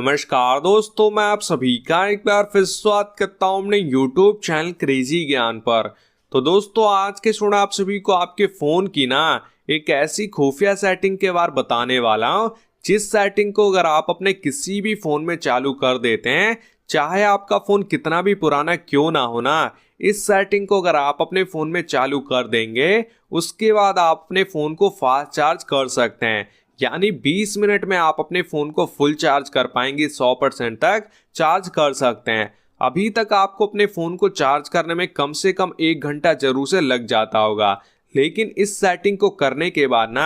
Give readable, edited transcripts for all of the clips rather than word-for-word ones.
नमस्कार दोस्तों, मैं आप सभी का एक बार फिर स्वागत करता हूं अपने YouTube चैनल क्रेजी ज्ञान पर। तो दोस्तों, आज के शुरू आप सभी को आपके फ़ोन की एक ऐसी खुफिया सेटिंग के बारे बताने वाला हूं, जिस सेटिंग को अगर आप अपने किसी भी फ़ोन में चालू कर देते हैं, चाहे आपका फ़ोन कितना भी पुराना क्यों ना हो इस सेटिंग को अगर आप अपने फ़ोन में चालू कर देंगे, उसके बाद आप अपने फ़ोन को फास्ट चार्ज कर सकते हैं। यानी 20 मिनट में आप अपने फ़ोन को फुल चार्ज कर पाएंगे, 100% तक चार्ज कर सकते हैं। अभी तक आपको अपने फ़ोन को चार्ज करने में कम से कम 1 घंटा जरूर से लग जाता होगा, लेकिन इस सेटिंग को करने के बाद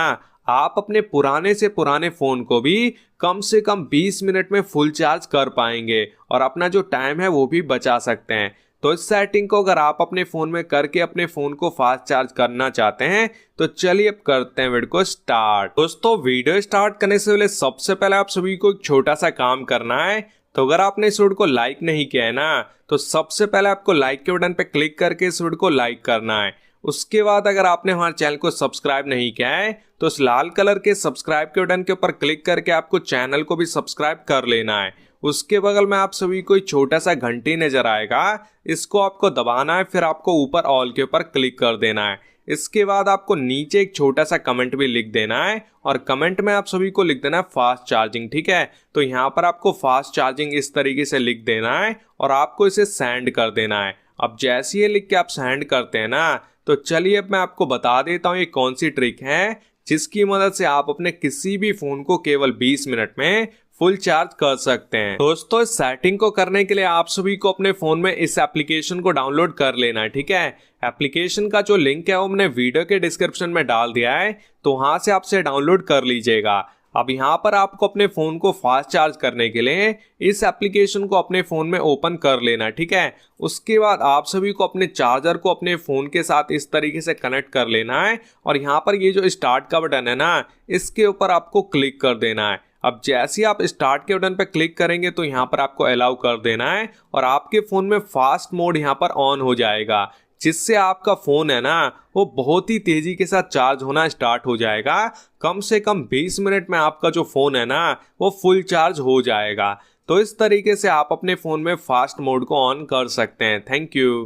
आप अपने पुराने से पुराने फ़ोन को भी कम से कम 20 मिनट में फुल चार्ज कर पाएंगे और अपना जो टाइम है वो भी बचा सकते हैं। तो इस सेटिंग को अगर आप अपने फ़ोन में करके अपने फ़ोन को फास्ट चार्ज करना चाहते हैं तो चलिए अब करते हैं वीडियो को स्टार्ट। दोस्तों, वीडियो स्टार्ट करने से पहले सबसे पहले आप सभी को एक छोटा सा काम करना है। तो अगर आपने इस वीडियो को लाइक नहीं किया है तो सबसे पहले आपको लाइक के बटन पर क्लिक करके इस वीडियो को लाइक करना है। उसके बाद अगर आपने हमारे चैनल को सब्सक्राइब नहीं किया है तो इस लाल कलर के सब्सक्राइब के बटन के ऊपर क्लिक करके आपको चैनल को भी सब्सक्राइब कर लेना है। उसके बगल में आप सभी को एक छोटा सा घंटी नजर आएगा, इसको आपको दबाना है, फिर आपको ऊपर ऑल के ऊपर क्लिक कर देना है। इसके बाद आपको नीचे एक छोटा सा कमेंट भी लिख देना है और कमेंट में आप सभी को लिख देना है फास्ट चार्जिंग। ठीक है, तो यहाँ पर आपको फास्ट चार्जिंग इस तरीके से लिख देना है और आपको इसे सेंड कर देना है। अब जैसे ये लिख के आप सेंड करते हैं तो चलिए अब मैं आपको बता देता हूँ ये कौन सी ट्रिक है जिसकी मदद से आप अपने किसी भी फोन को केवल 20 मिनट में फुल चार्ज कर सकते हैं। दोस्तों, इस सेटिंग को करने के लिए आप सभी को अपने फोन में इस एप्लीकेशन को डाउनलोड कर लेना है। ठीक है, एप्लीकेशन का जो लिंक है वो मैंने वीडियो के डिस्क्रिप्शन में डाल दिया है, तो वहां से आप इसे डाउनलोड कर लीजिएगा। अब यहाँ पर आपको अपने फोन को फास्ट चार्ज करने के लिए इस एप्लीकेशन को अपने फोन में ओपन कर लेना। ठीक है, उसके बाद आप सभी को अपने चार्जर को अपने फोन के साथ इस तरीके से कनेक्ट कर लेना है और यहाँ पर ये जो स्टार्ट का बटन है इसके ऊपर आपको क्लिक कर देना है। अब जैसे ही आप स्टार्ट के बटन पर क्लिक करेंगे तो यहाँ पर आपको अलाउ कर देना है और आपके फोन में फास्ट मोड यहाँ पर ऑन हो जाएगा, जिससे आपका फोन है वो बहुत ही तेजी के साथ चार्ज होना स्टार्ट हो जाएगा। कम से कम 20 मिनट में आपका जो फोन है वो फुल चार्ज हो जाएगा। तो इस तरीके से आप अपने फोन में फास्ट मोड को ऑन कर सकते हैं। Thank you.